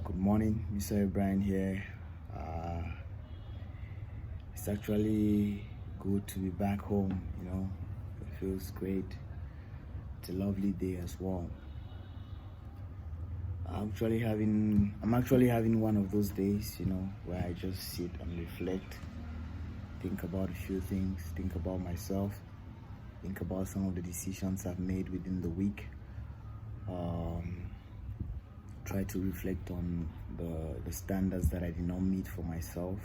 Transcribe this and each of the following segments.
Good morning, Mr. Brian here. Uh, it's actually good to be back home, it feels great. It's a lovely day as well. I'm actually having one of those days, where I just sit and reflect, think about a few things, think about myself, think about some of the decisions I've made within the week. Try to reflect on the standards that I did not meet for myself,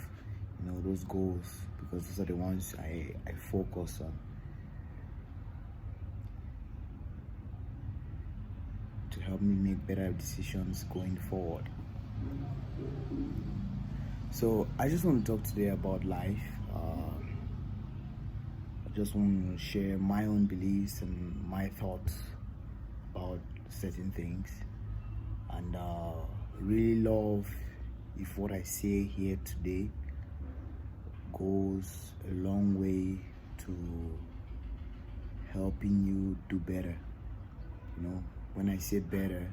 those goals, because those are the ones I focus on to help me make better decisions going forward. So I just want to talk today about life. I just want to share my own beliefs and my thoughts about certain things, and really love if what I say here today goes a long way to helping you do better. When I say better,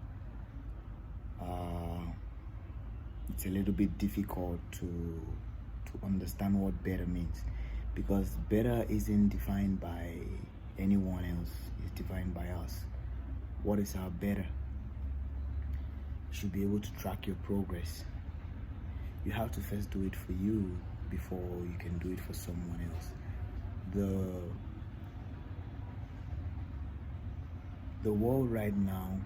it's a little bit difficult to understand what better means, because better isn't defined by anyone else, it's defined by us. What is our better? You should be able to track your progress. You have to first do it for you before you can do it for someone else. The world right now,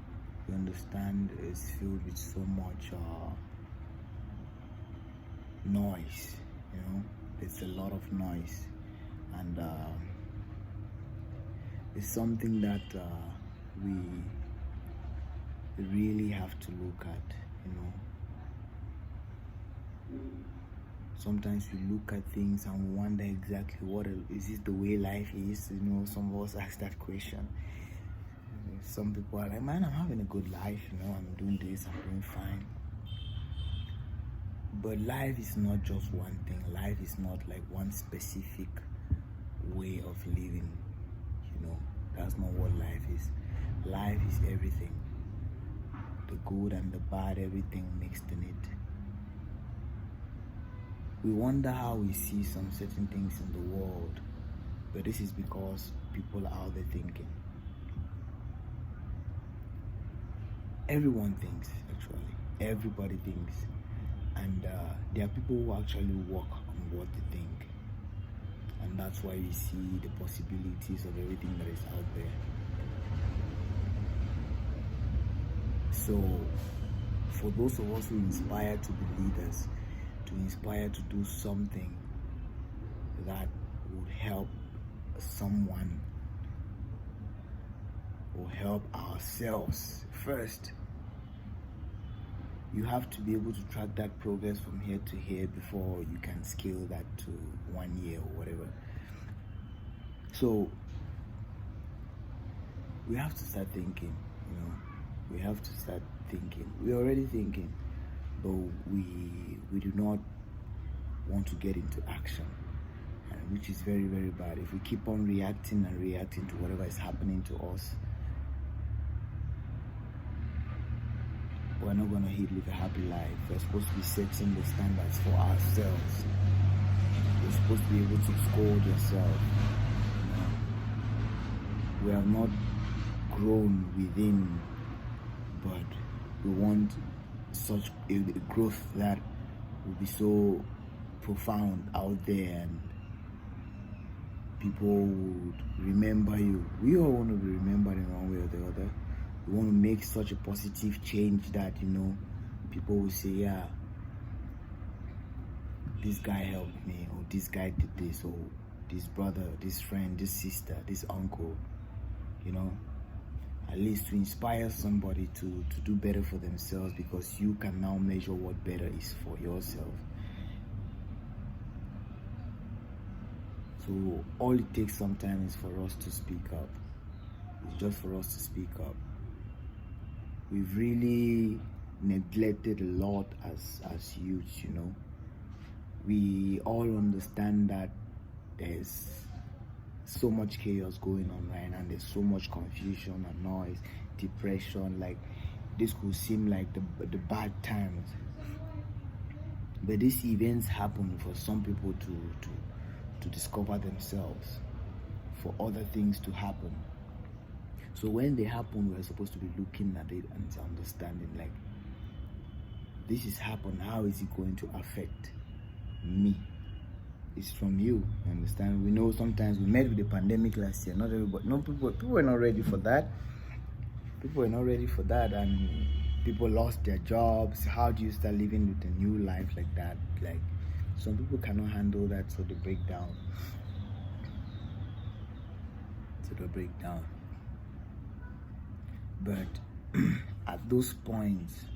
you understand, is filled with so much noise. It's a lot of noise, and it's something that we really have to look at. Sometimes we look at things and we wonder exactly is this the way life is. Some of us ask that question. Some people are like, man, I'm having a good life, I'm doing this, I'm doing fine. But life is not just one thing. Life is not like one specific way of living. That's not what life is. Life is everything. The good and the bad, everything mixed in it. We wonder how we see some certain things in the world, but this is because people are out there thinking. Everyone thinks, actually. Everybody thinks. And there are people who actually work on what they think. And that's why we see the possibilities of everything that is out there. So, for those of us who inspire to be leaders, to inspire to do something that would help someone or help ourselves first, you have to be able to track that progress from here to here before you can scale that to 1 year or whatever. So we have to start thinking. We have to start thinking. We're already thinking, but we do not want to get into action, which is very, very bad. If we keep on reacting to whatever is happening to us, we're not going to live a happy life. We're supposed to be setting the standards for ourselves. You're supposed to be able to scold yourself. We have not grown within, but we want such a growth that will be so profound out there, and people would remember you. We all want to be remembered in one way or the other. We want to make such a positive change that people will say, yeah, this guy helped me, or this guy did this, or this brother, this friend, this sister, this uncle. At least to inspire somebody to do better for themselves, because you can now measure what better is for yourself. So all it takes sometimes is for us to speak up. It's just for us to speak up. We've really neglected a lot as youths. We all understand that there's so much chaos going on right now, and there's so much confusion and noise, depression. Like, this could seem like the bad times, but these events happen for some people to discover themselves, for other things to happen. So when they happen, we're supposed to be looking at it and understanding, like, this is happened, how is it going to affect me? It's from you, understand? We know sometimes we met with the pandemic last year. Not everybody, no, people were not ready for that. People were not ready for that, and people lost their jobs. How do you start living with a new life like that? Like, some people cannot handle that, so they break down. But at those points,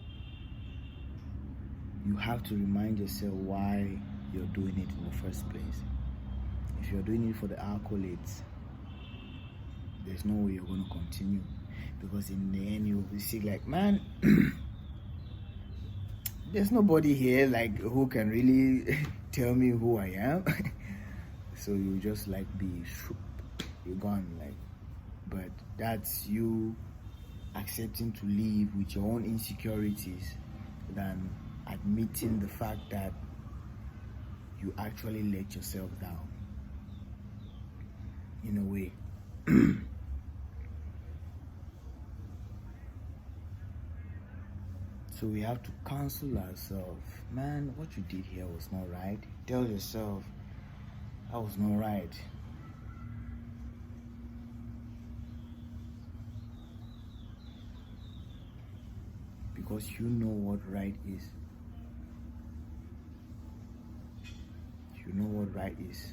you have to remind yourself why you're doing it in the first place. If you're doing it for the accolades, there's no way you're going to continue, because in the end you'll be sick, like, man, there's nobody here like who can really tell me who I am. So you just like be you're gone, like. But that's you accepting to live with your own insecurities than admitting the fact that you actually let yourself down in a way. So we have to counsel ourselves, man, what you did here was not right. Tell yourself, that was not right. Because you know what right is. You know what right is.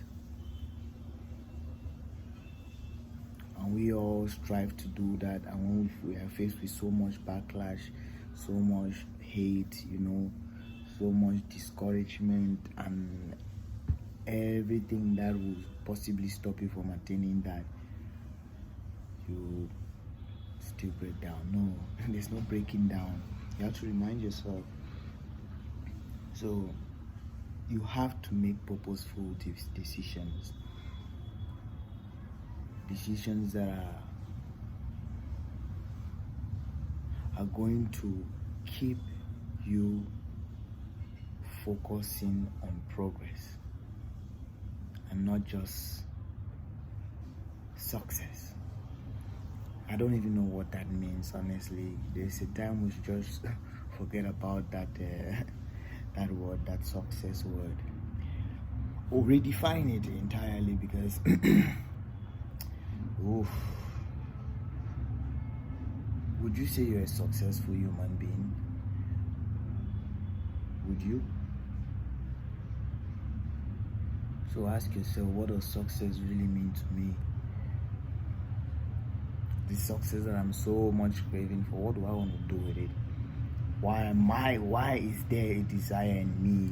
And we all strive to do that. And when we are faced with so much backlash, so much hate, so much discouragement, and everything that will possibly stop you from attaining that, you still break down. No, there's no breaking down. You have to remind yourself. So you have to make purposeful decisions that are going to keep you focusing on progress and not just success. I don't even know what that means, honestly. There's a time we should just forget about that that word, that success word, or redefine it entirely, because oof. Would you say you're a successful human being? Would you? So ask yourself, what does success really mean to me? The success that I'm so much craving for, what do I want to do with it? Why is there a desire in me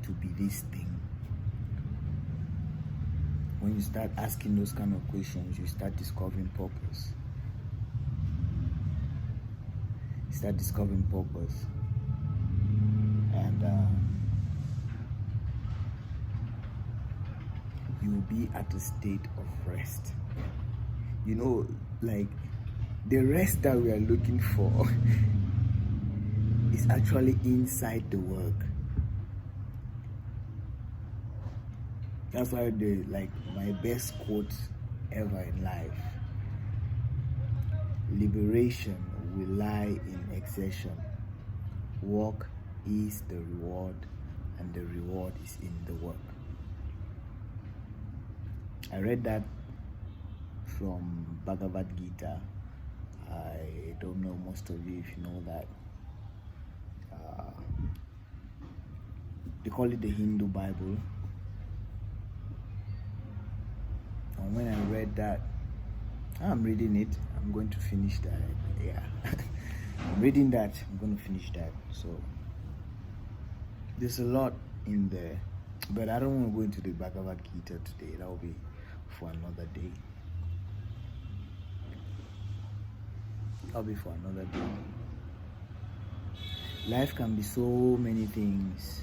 to be this thing? When you start asking those kind of questions, you start discovering purpose. And you'll be at a state of rest. Like, the rest that we are looking for is actually inside the work. That's why my best quote ever in life: liberation will lie in exertion. Work is the reward, and the reward is in the work. I read that from Bhagavad Gita. I don't know most of you if you know that. They call it the Hindu Bible. And when I read that, I'm reading it. I'm going to finish that. Yeah. I'm reading that. I'm going to finish that. So there's a lot in there. But I don't want to go into the Bhagavad Gita today. That will be for another day. Life can be so many things.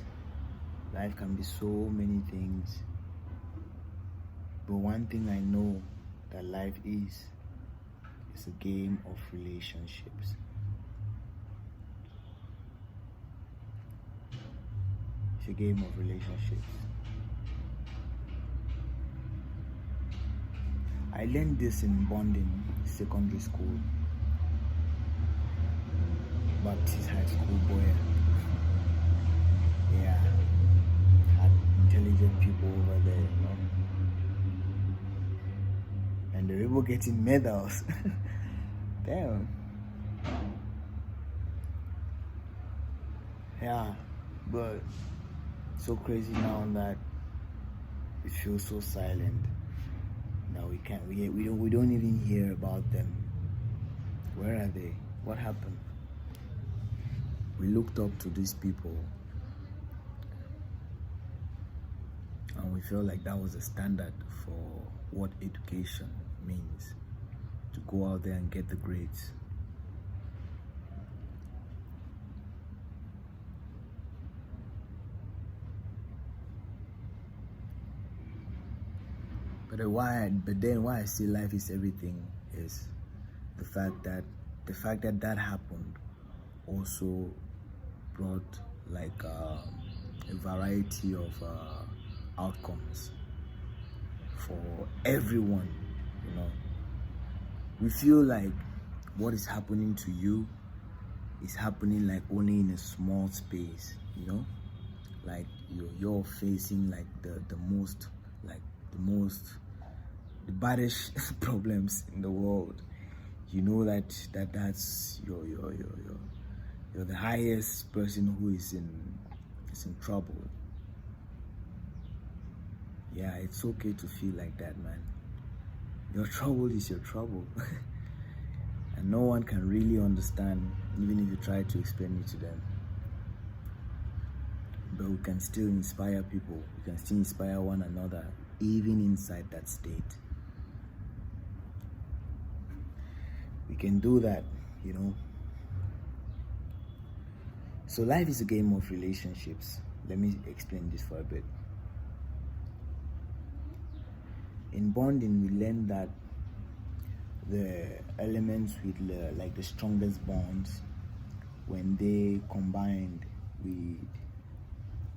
But one thing I know that life is a game of relationships. It's a game of relationships. I learned this in bonding secondary school, but he's high school boy. Yeah, had intelligent people over there, you know, and they were getting medals. Damn. Yeah, but so crazy now that it feels so silent. Now we can't. We don't even hear about them. Where are they? What happened? We looked up to these people, and we felt like that was a standard for what education means, to go out there and get the grades. But then why I say life is everything is the fact that that happened also brought like a variety of outcomes for everyone. You know, we feel like what is happening to you is happening like only in a small space. You know, like you're facing like the baddest problems in the world. You know that's you're the highest person who is in trouble. Yeah, it's okay to feel like that, man. Your trouble is your trouble. And no one can really understand, even if you try to explain it to them. But we can still inspire people. We can still inspire one another, even inside that state. We can do that, you know. So life is a game of relationships. Let me explain this for a bit. In bonding, we learn that the elements with like the strongest bonds, when they combined with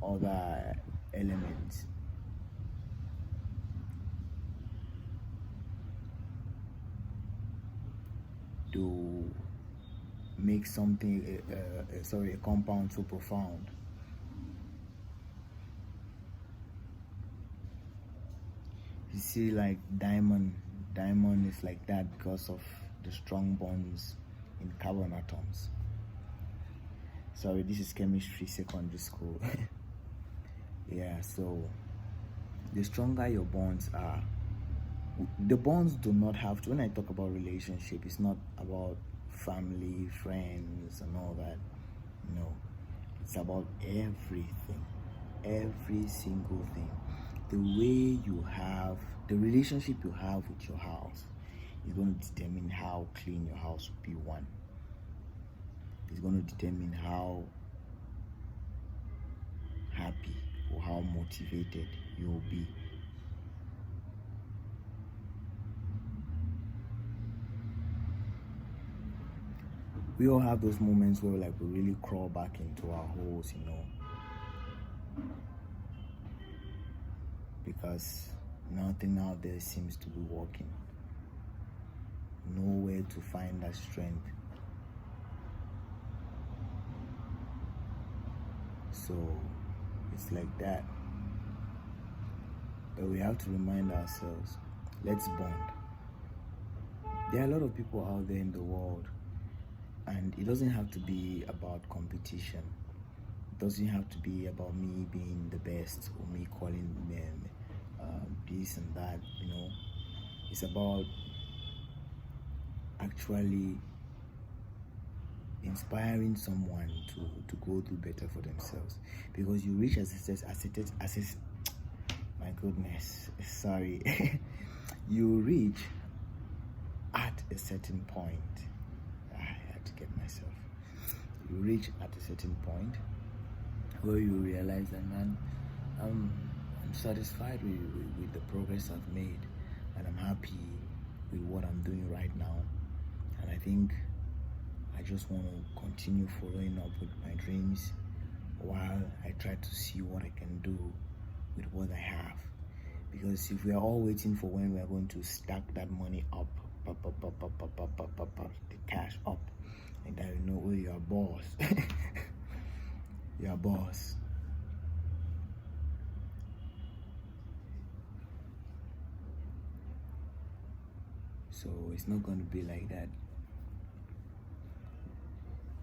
other elements, to make something a compound so profound. You see, like diamond is like that because of the strong bonds in carbon atoms. Sorry, this is chemistry secondary school. Yeah, so the stronger your bonds are, the bonds do not have to, when I talk about relationship, it's not about family, friends and all that. No, it's about everything, every single thing. The way you have, the relationship you have with your house is going to determine how clean your house will be. One, it's going to determine how happy or how motivated you will be. We all have those moments where like we really crawl back into our holes, you know, because nothing out there seems to be working. Nowhere to find that strength. So it's like that. But we have to remind ourselves, let's bond. There are a lot of people out there in the world, and it doesn't have to be about competition. It doesn't have to be about me being the best or me calling them this and that, you know. It's about actually inspiring someone to go do better for themselves, because you reach my goodness, sorry. You reach at a certain point. I had to get myself. You reach at a certain point where you realize that, man, I'm satisfied with the progress I've made, and I'm happy with what I'm doing right now, and I think I just want to continue following up with my dreams, while I try to see what I can do with what I have. Because if we are all waiting for when we are going to stack that money up, the cash up, and then you know, oh, you're a boss. You're a boss. So it's not going to be like that.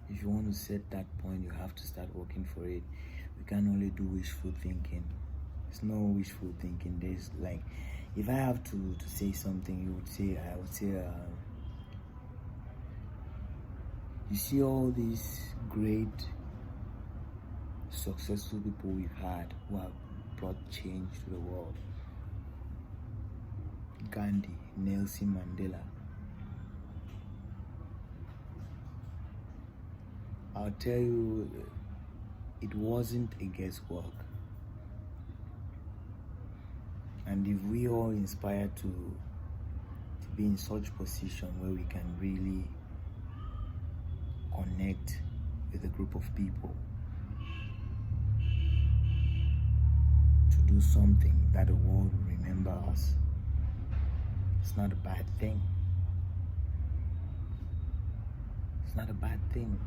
If you want to set that point, you have to start working for it. We can't only do wishful thinking. It's no wishful thinking. There's like, if I have to say something, I would say, you see all these great, successful people we've had who have brought change to the world. Gandhi, Nelson Mandela. I'll tell you, it wasn't a guesswork. And if we all inspire to be in such position where we can really connect with a group of people to do something that the world will remember us, it's not a bad thing. It's not a bad thing.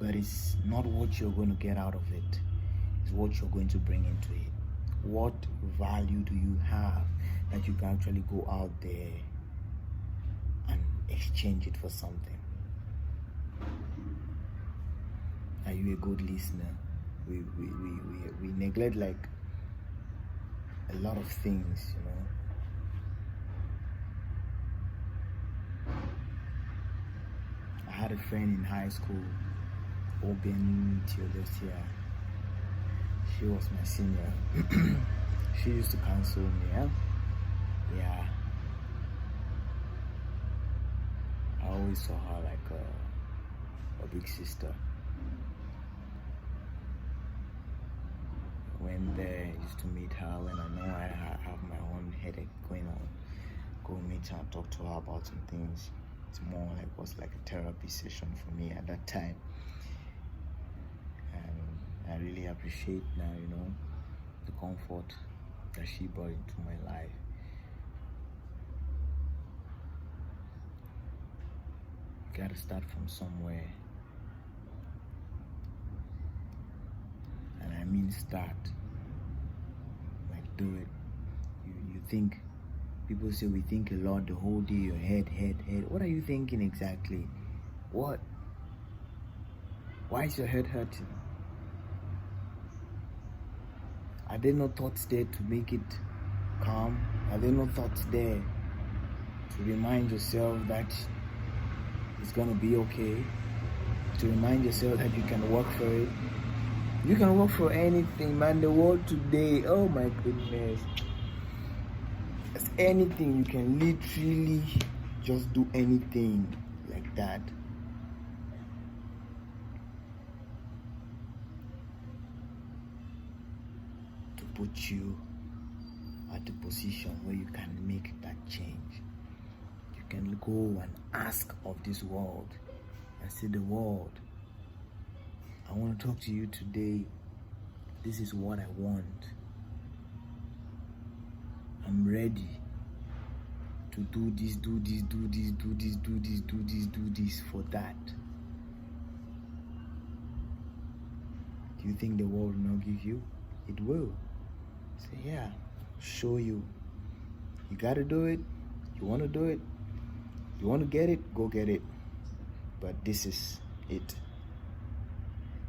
But it's not what you're going to get out of it. It's what you're going to bring into it. What value do you have that you can actually go out there and exchange it for something? Are you a good listener? We neglect like a lot of things, you know. I had a friend in high school, Oben Theodosia. She was my senior. She used to counsel me, yeah. I always saw her like a big sister. When there, I used to meet her when I know I have my own headache going on. Go meet her, talk to her about some things. It's more like, was like a therapy session for me at that time. And I really appreciate now, you know, the comfort that she brought into my life. You gotta start from somewhere. And I mean start. Like do it. You think, people say we think a lot the whole day, your head. What are you thinking exactly? What? Why is your head hurting? Are there no thoughts there to make it calm? Are there no thoughts there to remind yourself that it's gonna be okay? To remind yourself that you can work for it? You can work for anything, man. The world today, oh my goodness. It's anything. You can literally just do anything like that. To put you at a position where you can make that change. You can go and ask of this world and say, the world, I want to talk to you today. This is what I want. I'm ready to do this for that. Do you think the world will not give you? It will. Say, yeah, show you. You gotta do it. You want to do it. You want to get it, go get it. But this is it.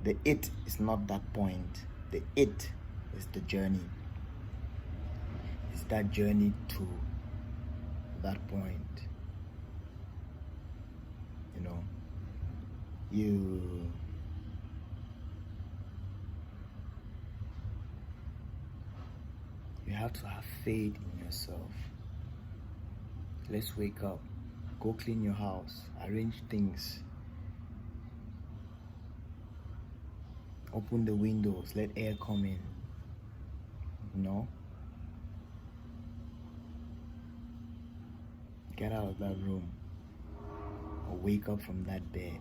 The it is not that point. The it is the journey. It's that journey to that point. You know, you have to have faith in yourself. Let's wake up. Go clean your house. Arrange things. Open the windows. Let air come in. You know? Get out of that room. Or wake up from that bed.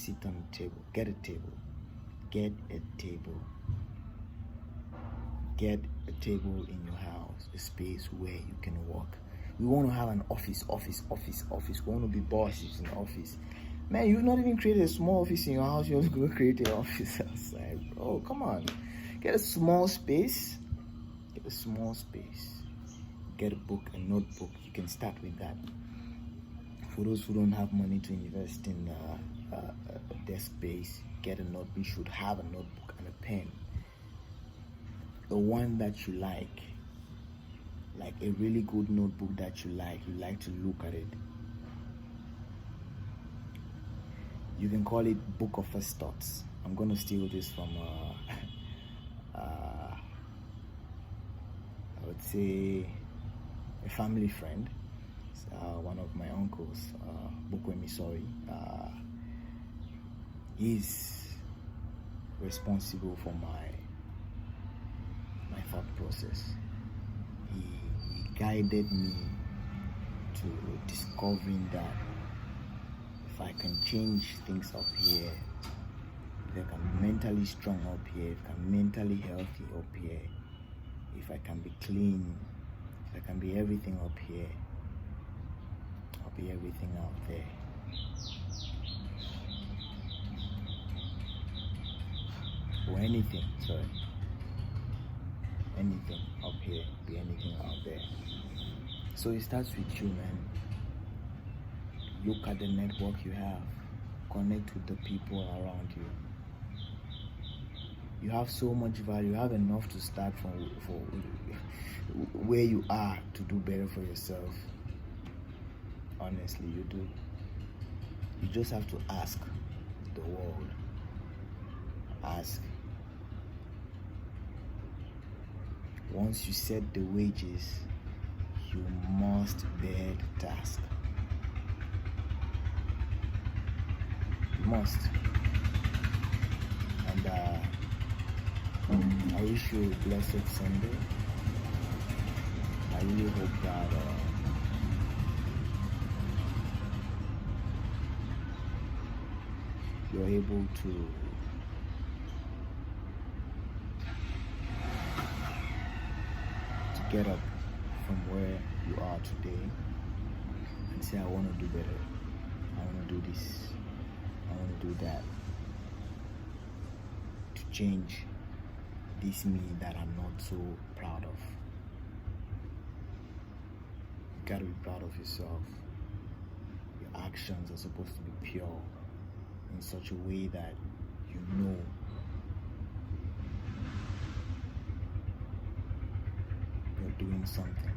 sit on the table. Get a table. Get a table. Get a table in your house, a space where you can work. We want to have an office. We want to be bosses in the office. Man, you've not even created a small office in your house. You're going to create an office outside. Oh, come on. Get a small space. Get a small space. Get a book, a notebook. You can start with that. For those who don't have money to invest in a desk space, get a notebook. You should have a notebook and a pen. The one that you like a really good notebook that you like to look at it. You can call it Book of First Thoughts. I'm going to steal this from I would say a family friend, one of my uncles, Bukwemi Sori. He's responsible for my thought process. He guided me to discovering that if I can change things up here, if I can be mentally strong up here, if I can be mentally healthy up here, if I can be clean, if I can be everything up here, I'll be everything out there. Or anything, sorry. Anything up here, be anything out there. So it starts with you, man. Look at the network you have. Connect with the people around you. You have so much value. You have enough to start from for where you are to do better for yourself. Honestly, you do. You just have to ask the world. Ask. Once you set the wages, you must bear the task. You must. And I wish you a blessed Sunday. I really hope that you're able to get up from where you are today and say, I want to do better. I want to do this. I want to do that. To change this me that I'm not so proud of. You gotta be proud of yourself. Your actions are supposed to be pure in such a way that you know you're doing something.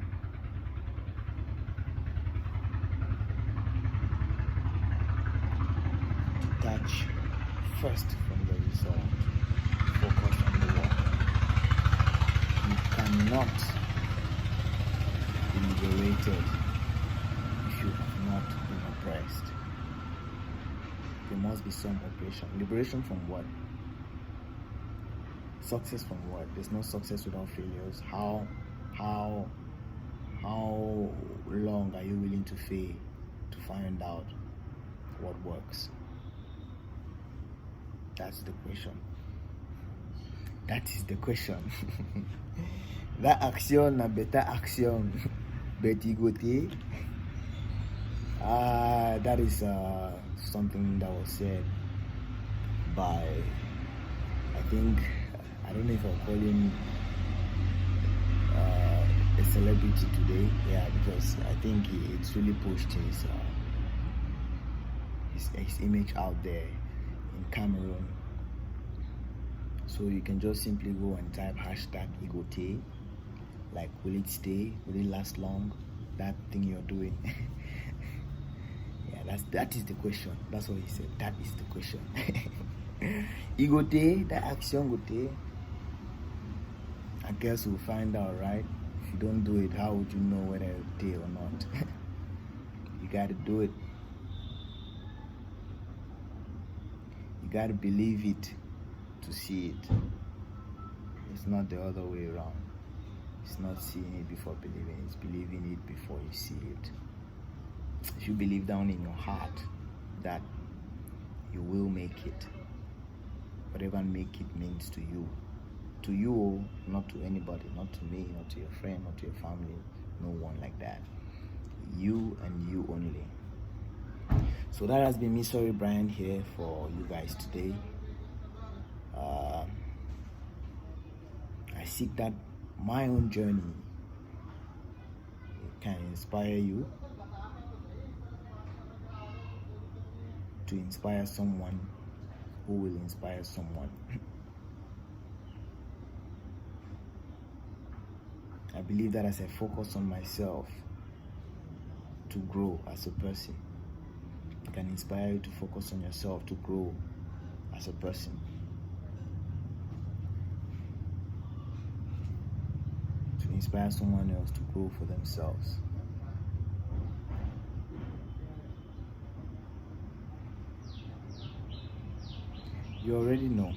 Detach first from the result. Focus on the work. You cannot be liberated if you have not been oppressed. There must be some operation. Liberation from what? Success from what? There's no success without failures. How long are you willing to fail to find out what works? That's the question. That is the question. That action, a better action. Betty Gote. That is something that was said by, I don't know if I'll call him a celebrity today. Yeah, because I think it's really pushed his image out there in Cameroon. So you can just simply go and type #Igote. Like, will it stay? Will it last long? That thing you're doing. Yeah, that is the question. That's what he said. That is the question. Igote, that action gote. I guess we'll find out, right? If you don't do it, how would you know whether it'll stay or not? You gotta do it. You gotta believe it to see it. It's not the other way around. It's not seeing it before believing. It's believing it before you see it. If you believe down in your heart that you will make it. Whatever make it means to you. To you, not to anybody, not to me, not to your friend, not to your family, no one like that. You and you only. So that has been me, Sorry Brian, here for you guys today. I seek that my own journey can inspire you, to inspire someone who will inspire someone. I believe that as I focus on myself to grow as a person, it can inspire you to focus on yourself to grow as a person. To inspire someone else to grow for themselves. You already know.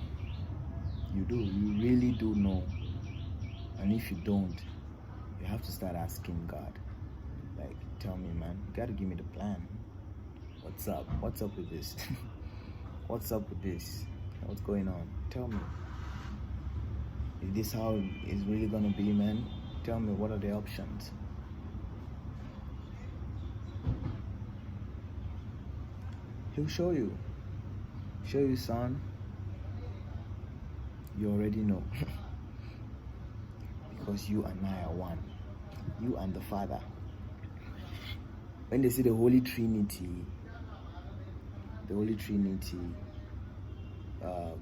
You do. You really do know. And if you don't, you have to start asking God. Like, tell me, man, you gotta give me the plan. What's up? What's up with this? What's up with this? What's going on? Tell me. Is this how it's really gonna be, man? Tell me, what are the options? He'll show you. Show you, son. You already know. Because you and I are one. You and the Father. When they say the Holy Trinity,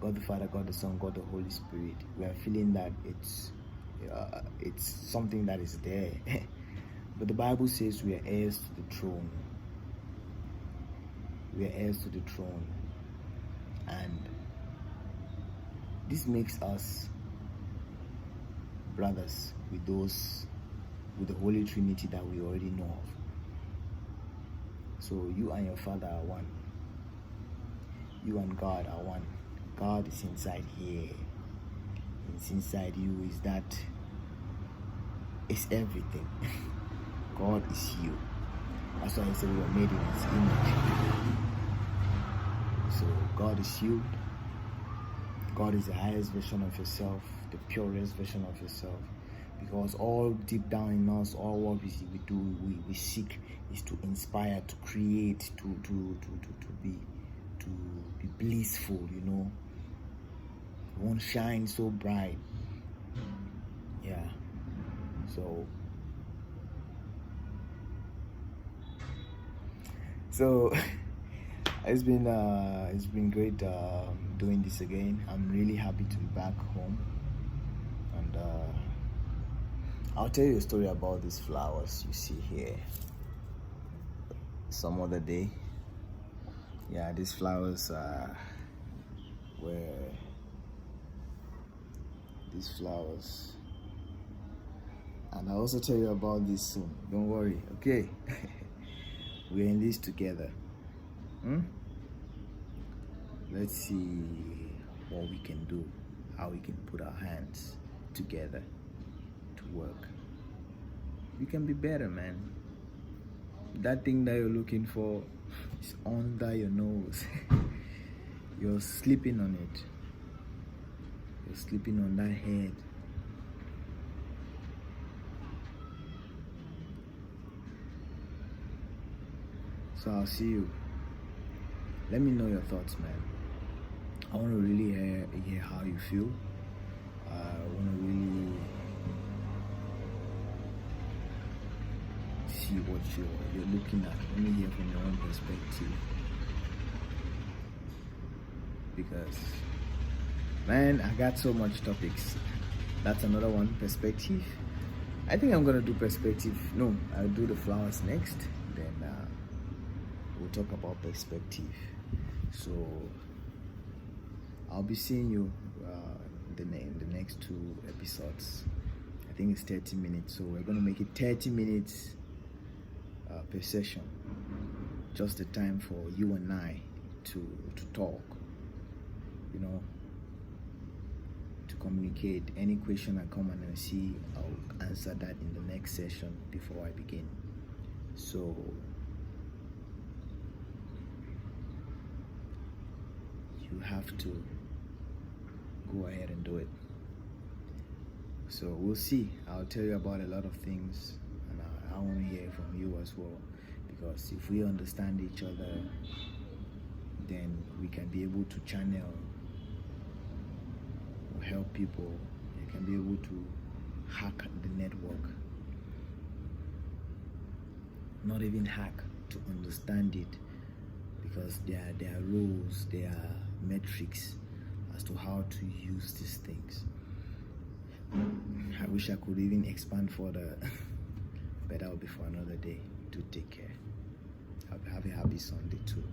God the Father, God the Son, God the Holy Spirit, we are feeling that it's something that is there. But the Bible says we are heirs to the throne. We are heirs to the throne. And this makes us brothers with the Holy Trinity that we already know of. So you and your Father are one. You and God are one. God is inside here. It's inside you. It's everything. God is you. That's why I said we were made in His image. So God is you. God is the highest version of yourself, the purest version of yourself. Because all deep down in us, all what we do, we seek is to inspire, to create, to be blissful, you know. We won't shine so bright. Yeah. So it's been great doing this again. I'm really happy to be back home, and I'll tell you a story about these flowers you see here some other day. Yeah, these flowers and I'll also tell you about this soon. Don't worry, okay? We're in this together. Let's see what we can do, how we can put our hands together to work. We can be better, man. That thing that you're looking for is under your nose. You're sleeping on it. You're sleeping on that head. So I'll see you. Let me know your thoughts, man. I want to really hear how you feel. I want to really see what you're looking at. Let me hear from your own perspective. Because, man, I got so much topics. That's another one, perspective. I think I'm gonna do perspective. No, I'll do the flowers next. Then we'll talk about perspective. So I'll be seeing you in the next 2 episodes. I think it's 30 minutes, so we're gonna make it 30 minutes per session. Just the time for you and I to talk, you know, to communicate. Any question I come and I see, I'll answer that in the next session before I begin. So you have to go ahead and do it. So we'll see. I'll tell you about a lot of things, and I want to hear from you as well, because if we understand each other, then we can be able to channel or help people. We can be able to hack the network. Not even hack, to understand it, because there are rules, there are metrics as to how to use these things. I wish I could even expand further, but that will be for another day. Do take care. Have a happy Sunday too.